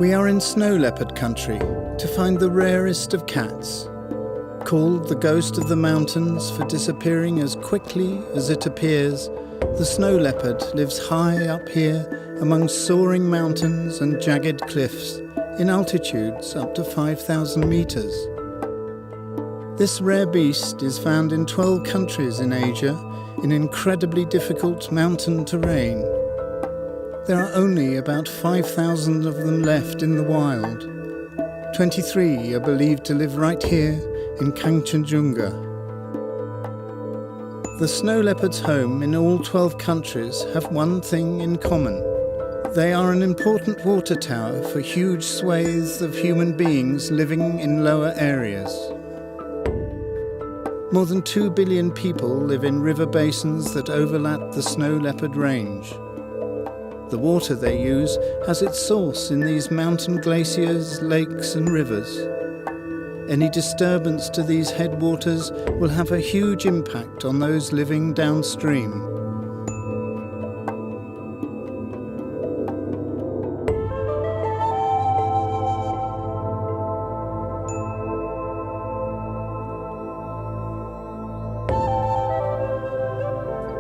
We are in snow leopard country to find the rarest of cats. Called the ghost of the mountains for disappearing as quickly as it appears, the snow leopard lives high up here among soaring mountains and jagged cliffs in altitudes up to 5,000 meters. This rare beast is found in 12 countries in Asia in incredibly difficult mountain terrain. There are only about 5,000 of them left in the wild. 23 are believed to live right here in Kanchenjunga. The snow leopard's home in all 12 countries have one thing in common. They are an important water tower for huge swathes of human beings living in lower areas. More than 2 billion people live in river basins that overlap the snow leopard range. The water they use has its source in these mountain glaciers, lakes and rivers. Any disturbance to these headwaters will have a huge impact on those living downstream.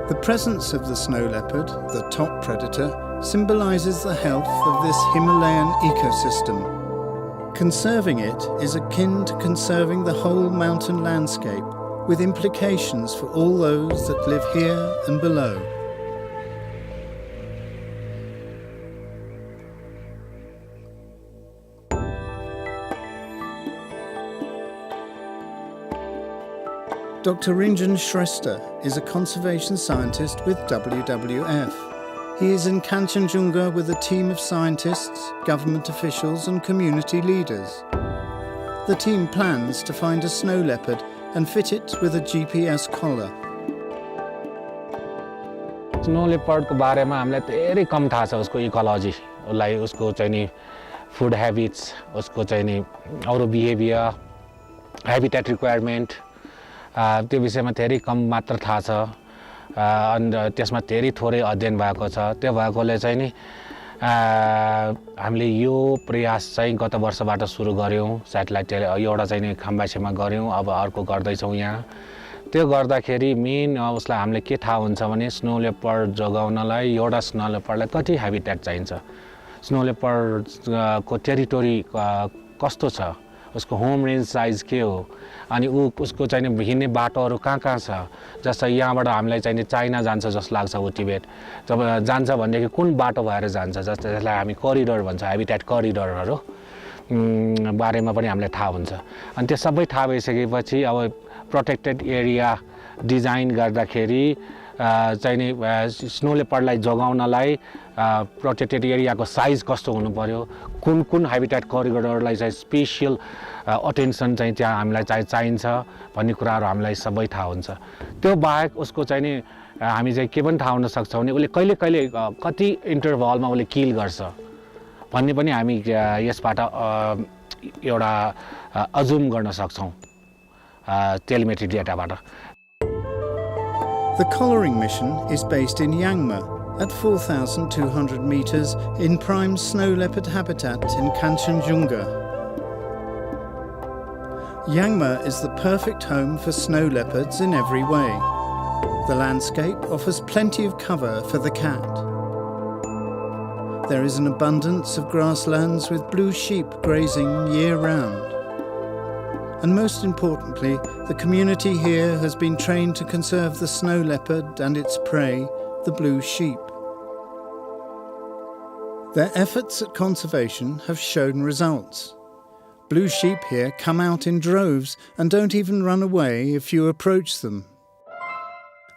The presence of the snow leopard, the top predator, symbolizes the health of this Himalayan ecosystem. Conserving it is akin to conserving the whole mountain landscape, with implications for all those that live here and below. Dr. Rinjan Shrestha is a conservation scientist with WWF. He is in Kanchenjunga with a team of scientists, government officials and community leaders. The team plans to find a snow leopard and fit it with a GPS collar. Snow leopard को बारे में हमले तेरे कम था सा उसको ecology, like उसको चाहिए food habits, उसको चाहिए और behavior, habitat requirement. त्यो विषयमा धेरै कम मात्र थाहा छ अनि त्यसमा धेरै थोरै अध्ययन भएको छ त्यो भएकोले चाहिँ नि हामीले यो प्रयास चाहिँ गत वर्षबाट सुरु गर्यौं सैटेलाइट एउटा चाहिँ नि खम्बाछेमा गर्यौं अब अर्को गर्दै छौं यहाँ त्यो गर्दाखेरि मेन उसलाई हामीले के थाहा हुन्छ भने स्नो लेपर्ड जोगाउनलाई एउटा स्नो लेपर्डलाई कति हैबिटेट चाहिन्छ स्नो लेपर्ड को टेरिटोरी कस्तो छ उसको होम रेंज साइज के हो अनि उसको चाहिँ हिँड्ने बाटोहरु कहाँ छ जस्तै यहाँबाट हामीलाई चाहिँ चाइना जान्छ जस्तो लाग्छ उ टिबेट जब जान्छ भनेदेखि कुन बाटो भएर जान्छ जस्तै त्यसलाई हामी करिडोर भन्छ हैबिटेट करिडोरहरु बारेमा पनि हामीलाई थाहा हुन्छ अनि त्यो सबै थाहा भइसकेपछि अब प्रोटेक्टेड एरिया डिजाइन गर्दाखेरि चाहिँ स्नो लेपर्डलाई जोगाउनलाई प्रोटेक्टेड एरियाको साइज कस्तो हुनु पर्यो कुन हैबिटेट करिडोरलाई चाहिँ स्पेशल अटेन्सन चाहिँ त्यहाँ हामीलाई चाहिन्छ भन्ने कुराहरु हामीलाई सबै थाहा हुन्छ त्यो बाहेक उसको चाहिँ नि हामी चाहिँ के पनि थाहा हुन सक्छौं भने उले कहिले कति इन्टरभलमा उले किल गर्छ भन्ने पनि हामी यसबाट एउटा अजुम गर्न सक्छौं telemetry डेटाबाट The collaring mission is based in Yangma at 4,200 meters in prime snow leopard habitat in Kanchenjunga. Yangma is the perfect home for snow leopards in every way. The landscape offers plenty of cover for the cat. There is an abundance of grasslands with blue sheep grazing year-round. And most importantly, the community here has been trained to conserve the snow leopard and its prey, the blue sheep. Their efforts at conservation have shown results. Blue sheep here come out in droves and don't even run away if you approach them.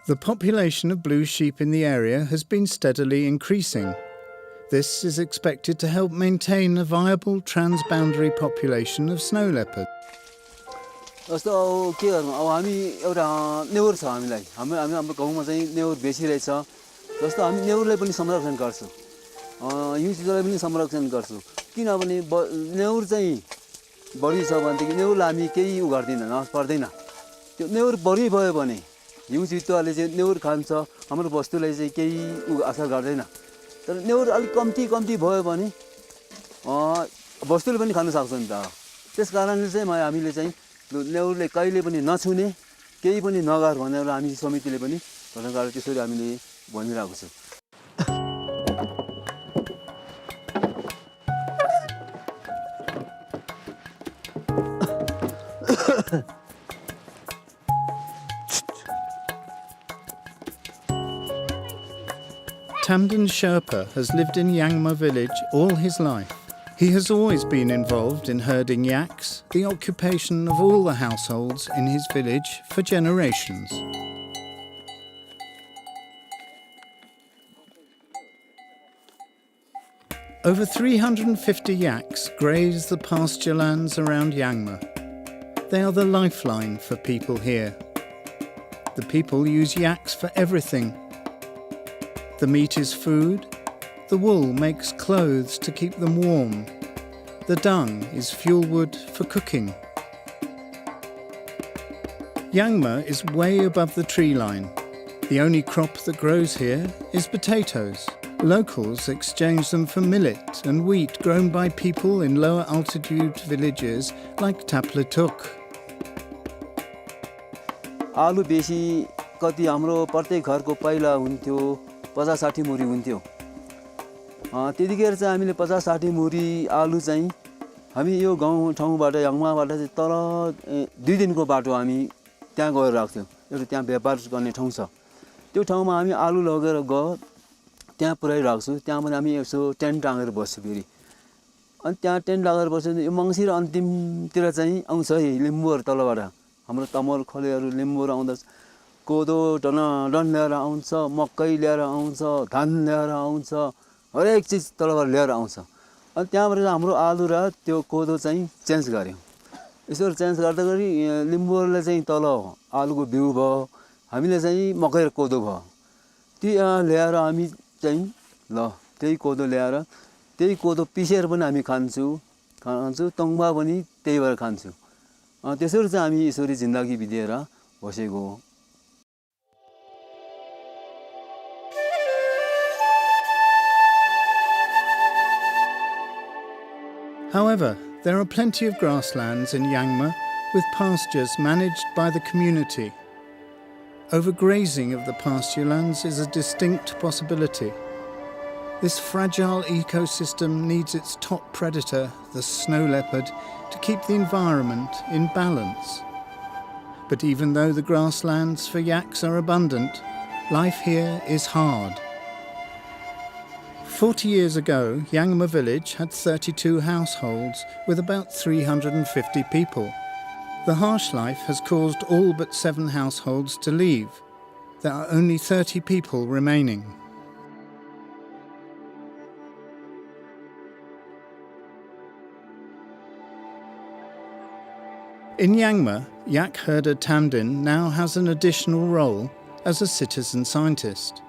The population of blue sheep in the area has been steadily increasing. This is expected to help maintain a viable transboundary population of snow leopard. जस्तो के गर्नु अब हामी एउटा नेउर छ हामीलाई हाम्रो गाउँमा चाहिँ नेउर बेसी रहेछ जस्तो हामी नेउरलाई पनि संरक्षण गर्छौं युजलाई पनि संरक्षण गर्छौं किनभने नेउर चाहिँ बढी छ भनेदेखि नेउरलाई हामी केही उ गर्दिन नस पर्दैन त्यो नेउर बढी भयो भने युजित्वले चाहिँ नेउर खान्छ हाम्रो वस्तुलाई चाहिँ केही उ असर गर्दैन तर नेउर अलि कम्ती भयो भने वस्तुले पनि खान सक्छ नि त त्यस कारणले चाहिँ हामीले चाहिँ नेउरले कहिले पनि नछुने केही पनि नगर भनेर हामी समितिले पनि घटनाकार त्यसरी हामीले भनिरहेको छ Tamdin Sherpa has lived in Yangma village all his life. He has always been involved in herding yaks, the occupation of all the households in his village for generations. Over 350 yaks graze the pasture lands around Yangma. They are the lifeline for people here. The people use yaks for everything. The meat is food, the wool makes clothes to keep them warm, the dung is fuel wood for cooking. Yangma is way above the tree line. The only crop that grows here is potatoes. Locals exchange them for millet and wheat grown by people in lower altitude villages like Taplatuk. आलु बेसी कति हाम्रो प्रत्येक घरको पहिला हुन्थ्यो 50-60 मुरी हुन्थ्यो त्यतिखेर चाहिँ हामीले 50-60 मुरी आलु चाहिँ हामी यो गाउँ ठाउँबाट यङमाबाट चाहिँ तल 2 दिनको बाटो हामी त्यहाँ गएर राख्थ्यौं एउटा त्यहाँ व्यापार गर्ने ठाउँ छ त्यो ठाउँमा हामी आलु लगेर गयो त्यहाँ पुरै राख्छु त्यहाँ पनि हामी यसो टेन्ट टाँगेर बस्छु फेरि अनि त्यहाँ टेन्ट लगाएर बस्छु यो मङ्सिर अन्तिमतिर चाहिँ आउँछ लिम्बुहरु तलबाट हाम्रो तमल खलेहरु लिम्बुहरु आउँदा कोदो डन ल्याएर आउँछ मकै ल्याएर आउँछ धान ल्याएर आउँछ हरेक चीज तलबाट ल्याएर आउँछ अनि त्यहाँबाट हाम्रो आलु र त्यो कोदो चाहिँ चेन्ज गर्यौं यसरी चेन्ज गर्दाखेरि लिम्बुहरुले चाहिँ तल आलुको बिउ भयो हामीले चाहिँ मकै र कोदो भयो ती ल्याएर हामी चाहिँ ल त्यही कोदो ल्याएर त्यही कोदो पिसेर पनि हामी खान्छु तङ्बा पनि त्यही भएर खान्छु त्यसरी चाहिँ हामी यसरी जिन्दगी बितेर बसेको हो However, there are plenty of grasslands in Yangma with pastures managed by the community. Overgrazing of the pasture lands is a distinct possibility. This fragile ecosystem needs its top predator, the snow leopard, to keep the environment in balance. But even though the grasslands for yaks are abundant, life here is hard. 40 years ago, Yangma village had 32 households with about 350 people. The harsh life has caused all but 7 households to leave. There are only 30 people remaining. In Yangma, yak herder Tamdin now has an additional role as a citizen scientist.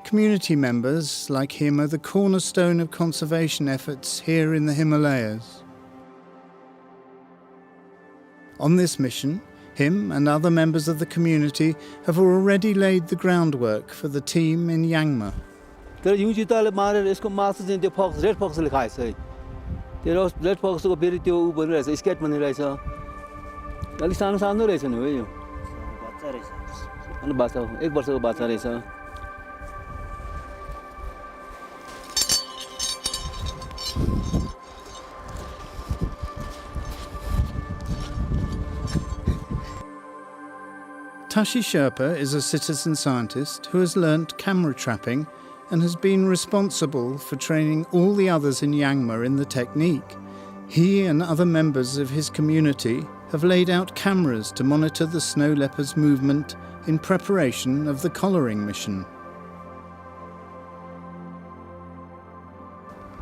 Community members like him are the cornerstone of conservation efforts here in the Himalayas. On this mission, him and other members of the community have already laid the groundwork for the team in Yangma. तर यो चिताले मारेर यसको मासु चाहिँ त्यो फक्स red फक्सले खाएछ है त्यो red फक्सको फेरि त्यो उ बनिरहेछ स्केट बनिरहेछ अलि सानो सानो रहेछ नि हो यो बच्चा रहेछ अनि बच्चा 1 वर्षको बच्चा रहेछ Tashi Sherpa is a citizen scientist who has learnt camera trapping and has been responsible for training all the others in Yangma in the technique. He and other members of his community have laid out cameras to monitor the snow leopard's movement in preparation of the collaring mission.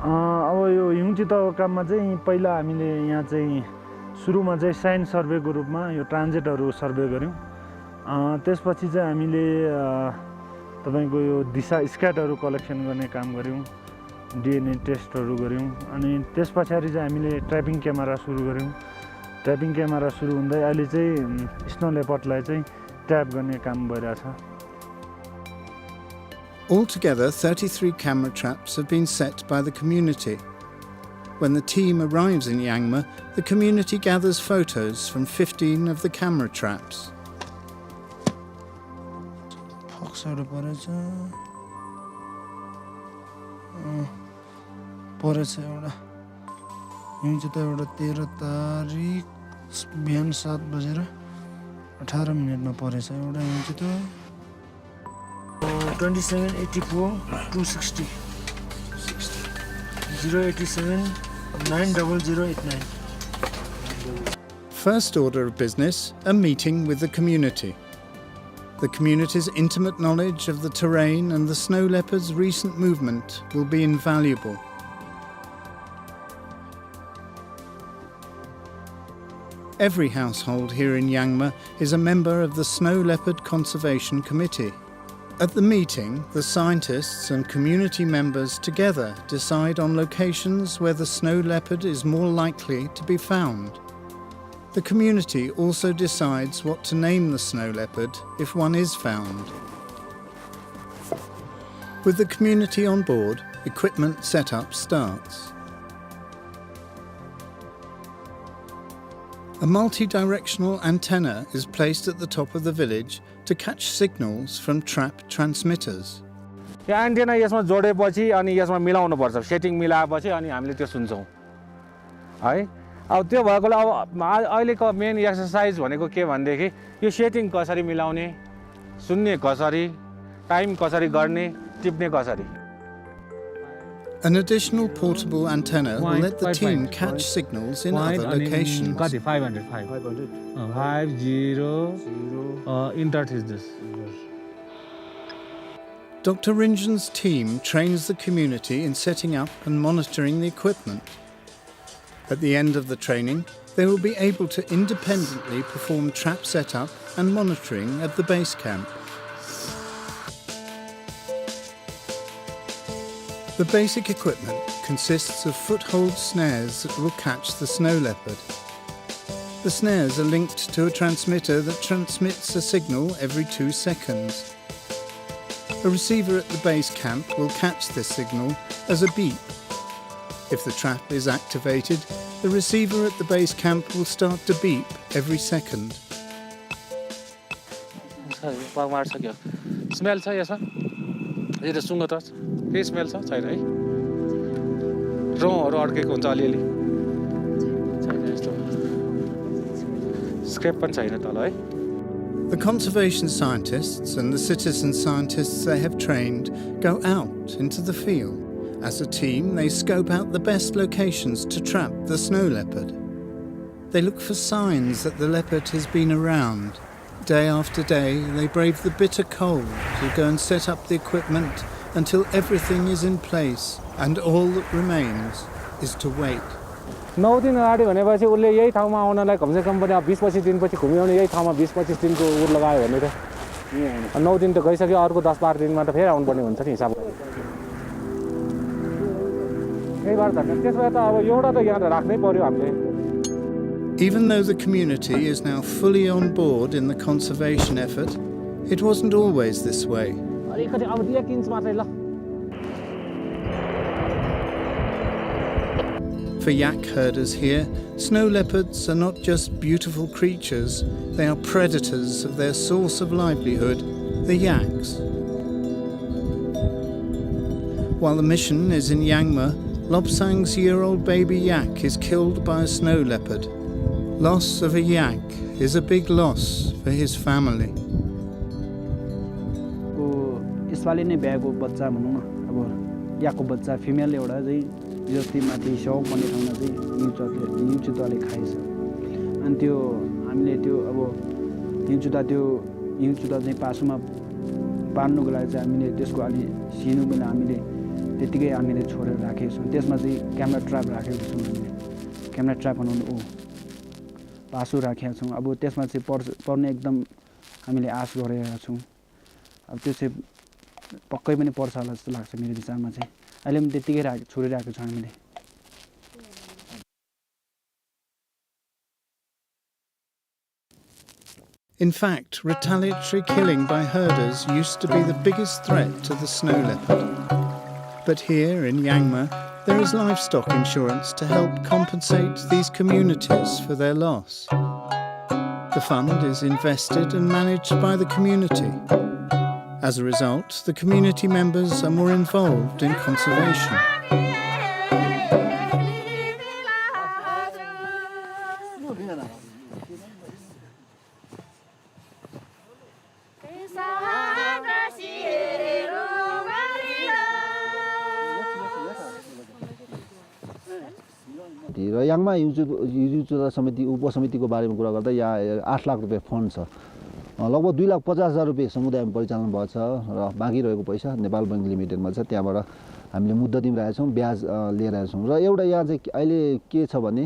अब यो हिउँ चिताको काममा चाहिँ पहिला हामीले यहाँ चाहिँ सुरुमा चाहिँ साइन सर्वेको रूपमा यो ट्रान्जिटहरु सर्वे गर्यौं त्यसपछि चाहिँ हामीले तपाईको यो दिशा स्क्याटहरु कलेक्सन गर्ने काम गर्यौं डीएनए टेस्टहरु गर्यौं अनि त्यसपछि चाहिँ हामीले ट्र्यापिङ क्यामेरा सुरु गर्यौं ट्र्यापिङ क्यामेरा सुरु हुँदै अहिले चाहिँ स्नो लेपर्डलाई चाहिँ ट्र्याप गर्ने काम भइरहेछ Altogether, 33 camera traps have been set by the community. When the team arrives in Yangma, the community gathers photos from 15 of the camera traps. परेछ एउटा यो चाहिँ त एउटा 13 तारिक बिहान 7:18 परेछ एउटा यो चाहिँ त 2784 260 087 90089. First order of business, a meeting with the community. The community's intimate knowledge of the terrain and the snow leopard's recent movement will be invaluable. Every household here in Yangma is a member of the Snow Leopard Conservation Committee. At the meeting, the scientists and community members together decide on locations where the snow leopard is more likely to be found. The community also decides what to name the snow leopard if one is found. With the community on board, equipment setup starts. A multi-directional antenna is placed at the top of the village to catch signals from trap transmitters. Yo antenna यसमा जोडेपछि अनि यसमा मिलाउनु पर्छ setting मिलाएपछि अनि हामीले त्यो सुन्छौं है अब त्यो भएकोले अब अहिलेको मेन एक्सरसाइज भनेको के भन्देखि यो सेटिङ कसरी मिलाउने सुन्ने कसरी टाइम कसरी गर्ने टिप्ने कसरी An additional portable antenna will let the team catch signals in other locations. 500 interest is this. Dr. Rinjan's team trains the community in setting up and monitoring the equipment. At the end of the training, they will be able to independently perform trap setup and monitoring at the base camp. The basic equipment consists of foothold snares that will catch the snow leopard. The snares are linked to a transmitter that transmits a signal every 2 seconds. A receiver at the base camp will catch this signal as a beep. If the trap is activated, the receiver at the base camp will start to beep every second. Smell छ यसमा यो त सुँगो त के smell छ छैन है रौँहरु अड्केको हुन्छ अलिअलि छैन यस्तो स्क्रेप पनि छैन तल है. The conservation scientists and the citizen scientists they have trained go out into the field. As a team, they scope out the best locations to trap the snow leopard. They look for signs that the leopard has been around. Day after day, they brave the bitter cold to go and set up the equipment until everything is in place and all that remains is to wait. 9 दिन अगाडि भनेपछि उले यही ठाउँमा आउनलाई कमसे कम पनि 20-25 दिनपछि घुमिआउने यही ठाउँमा 20-25 दिनको उर लगायो भने त 9 दिन त गइसक्यो अर्को 10-12 दिनमा त फेरि आउनु पर्ने हुन्छ नि हिसाब यही बार त त्यसमा त अब एउटा त यहाँ राख्नै पर्यो हामीले. Even though the community is now fully on board in the conservation effort, it wasn't always this way. For yak herders here, snow leopards are not just beautiful creatures, they are predators of their source of livelihood, the yaks. While the mission is in Yangma, Lobsang's year-old baby yak is killed by a snow leopard. Loss of a yak is a big loss for his family. यसपालि नै ब्याएको बच्चा भनौँ न अब याकको बच्चा female एउटा चाहिँ जस्तै माथि साउ पर्ने ठाउँमा चाहिँ हिउँचुताले खाएछ अनि त्यो हामीले त्यो अब हिउँचुता चाहिँ पासुमा पार्नुको लागि चाहिँ हामीले त्यसको अलि सिनु बेला हामीले त्यतिकै हामीले छोडेर राखेको छौँ. त्यसमा चाहिँ क्यामेरा ट्र्याप राखेको छौँ हामीले क्यामेरा ट्र्याप बनाउनु पासु राखेका छौँ. अब त्यसमा चाहिँ पर्ने एकदम हामीले आश गरेका छौँ. अब त्यो चाहिँ पक्कै पनि पर्छ होला जस्तो लाग्छ मेरो विचारमा चाहिँ अहिले पनि त्यतिकै छोडिरहेको छौँ हामीले. In fact, retaliatory killing by herders used to be the biggest threat to the snow leopard. But here in Yangma, there is livestock insurance to help compensate these communities for their loss. The fund is invested and managed by the community. As a result, the community members are more involved in conservation. र याङमा युजुदा समिति उपसमितिको बारेमा कुरा गर्दा यहाँ 8 लाख रुपैयाँ fund छ। लगभग 2,50,000 रुपैयाँ समुदायमा परिचालन भएको छ र बाँकी रहेको पैसा नेपाल बैंक लिमिटेडमा छ। त्यहाँबाट हामीले मुद्दत दिइरहेका छौँ, ब्याज लिइरहेका छौँ। र एउटा यहाँ चाहिँ अहिले के छ भने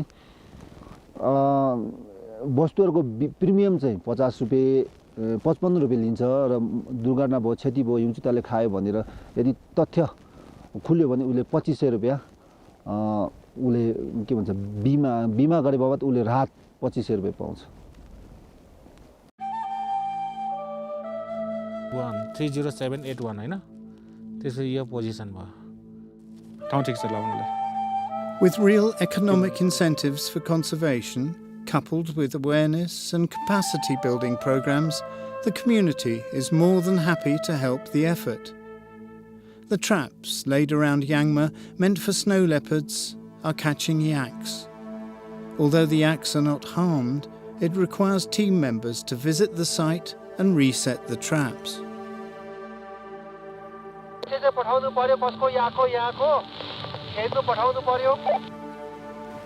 वस्तुहरूको प्रिमियम चाहिँ 50 रुपैयाँ 55 रुपैयाँ लिन्छ र दुर्घटना भयो, क्षति भयो, हिउँचिताले खायो भनेर यदि तथ्य खुल्यो भने उसले 2500 रुपैयाँ उसले के भन्छ बिमा गरे बाबत उसले राहत 2500 रुपैयाँ पाउँछ। 30781 हैन, त्यसो यो पोजिसन भयो। ठाउँ ठिक छ लाउनलाई। With real economic incentives for conservation, coupled with awareness and capacity building programs, the community is more than happy to help the effort. The traps laid around Yangma meant for snow leopards are catching yaks. Although the yaks are not harmed, it requires team members to visit the site and reset the traps.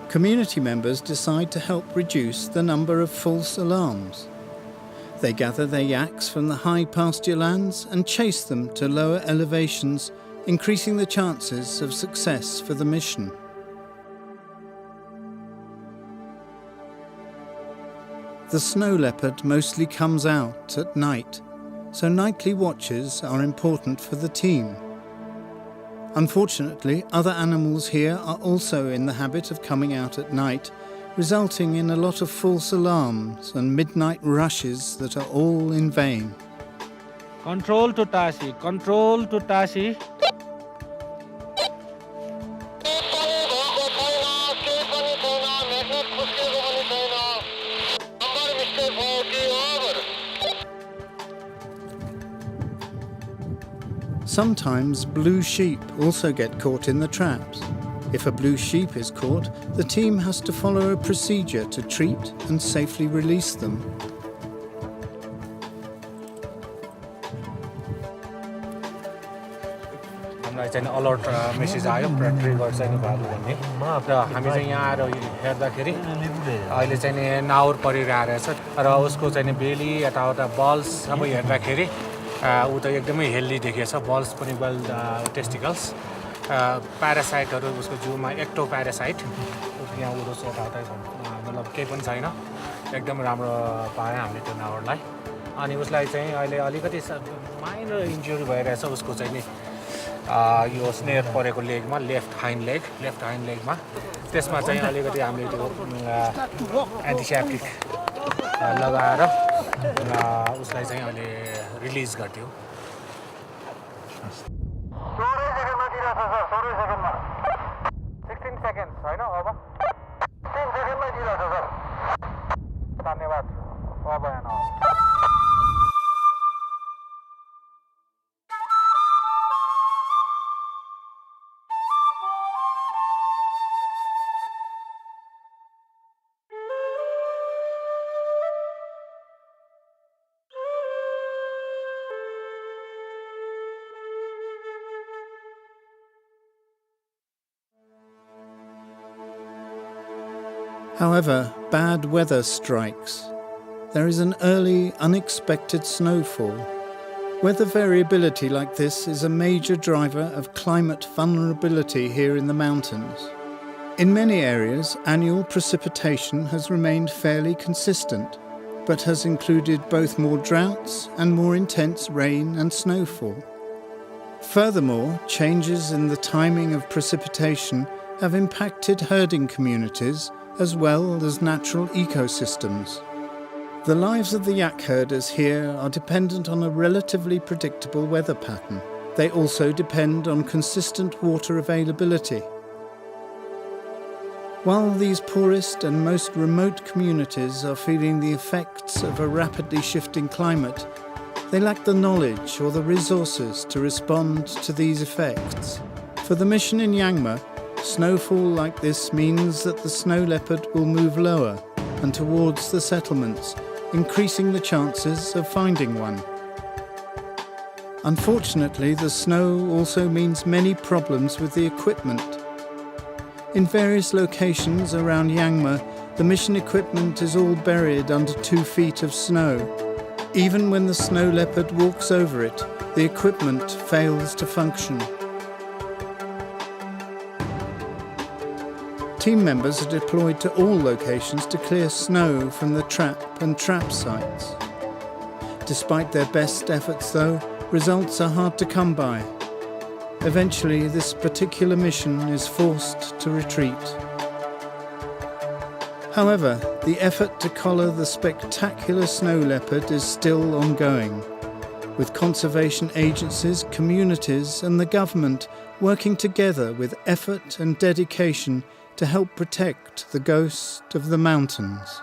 Community members decide to help reduce the number of false alarms. They gather their yaks from the high pasture lands and chase them to lower elevations, increasing the chances of success for the mission. The snow leopard mostly comes out at night, so nightly watches are important for the team. Unfortunately, other animals here are also in the habit of coming out at night, resulting in a lot of false alarms and midnight rushes that are all in vain. Control to Tashi, control to Tashi. Sometimes blue sheep also get caught in the traps. If a blue sheep is caught, the team has to follow a procedure to treat and safely release them. हामीलाई चाहिँ alert message आयो trigger चाहिँ भयो भन्ने र हामी चाहिँ यहाँ आएर हेर्दाखेरि अहिले चाहिँ नाउर परिरहेछ र उसको चाहिँ बेली यताउता बल्स सबै हेर्दाखेरि ऊ त एकदमै हेल्दी देखिएछ। बल्स पनि वेल टेस्टिकल्स प्यारासाइटहरू उसको जिउमा एक्टो प्यारासाइट यहाँ उडोस् यताउता मतलब केही पनि छैन। एकदम राम्रो पायो हामीले त्यो नाउरलाई। अनि उसलाई चाहिँ अहिले अलिकति माइनर इन्जुरी भइरहेछ उसको चाहिँ नि यो स्नेयर परेको लेगमा लेफ्ट हाइन्ड लेगमा त्यसमा चाहिँ अलिकति हामीले त्यो एन्टिसेप्टिक लगाएर उसलाई चाहिँ अहिले रिलिज गरिदियो। 16 seconds हैन अब 10 सेकेन्डमै दिइरहेछ सर। धन्यवाद। अब हैन However, bad weather strikes. There is an early, unexpected snowfall. Weather variability like this is a major driver of climate vulnerability here in the mountains. In many areas, annual precipitation has remained fairly consistent, but has included both more droughts and more intense rain and snowfall. Furthermore, changes in the timing of precipitation have impacted herding communities as well as natural ecosystems. The lives of the yak herders here are dependent on a relatively predictable weather pattern. They also depend on consistent water availability. While these poorest and most remote communities are feeling the effects of a rapidly shifting climate, they lack the knowledge or the resources to respond to these effects. For the mission in Yangma, snowfall like this means that the snow leopard will move lower and towards the settlements, increasing the chances of finding one. Unfortunately, the snow also means many problems with the equipment. In various locations around Yangma, the mission equipment is all buried under 2 feet of snow. Even when the snow leopard walks over it, the equipment fails to function. Team members are deployed to all locations to clear snow from the trap and trap sites. Despite their best efforts, though, results are hard to come by. Eventually, this particular mission is forced to retreat. However, the effort to collar the spectacular snow leopard is still ongoing, with conservation agencies, communities, and the government working together with effort and dedication to help protect the ghost of the mountains.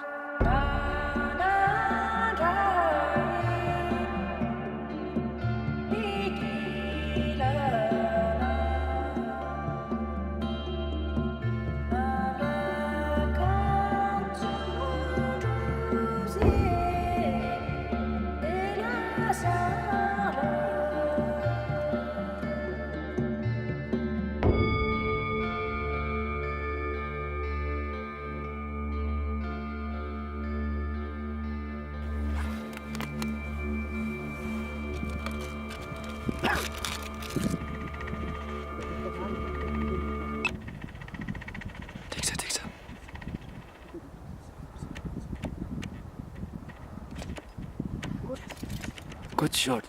Good shot.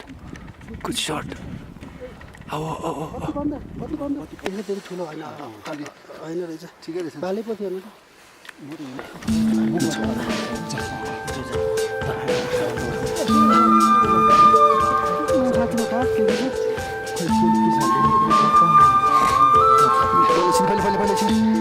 Good shot. ठुलो होइन खालि होइन रहेछ ठिकै रहेछ बाले पो थियो नि त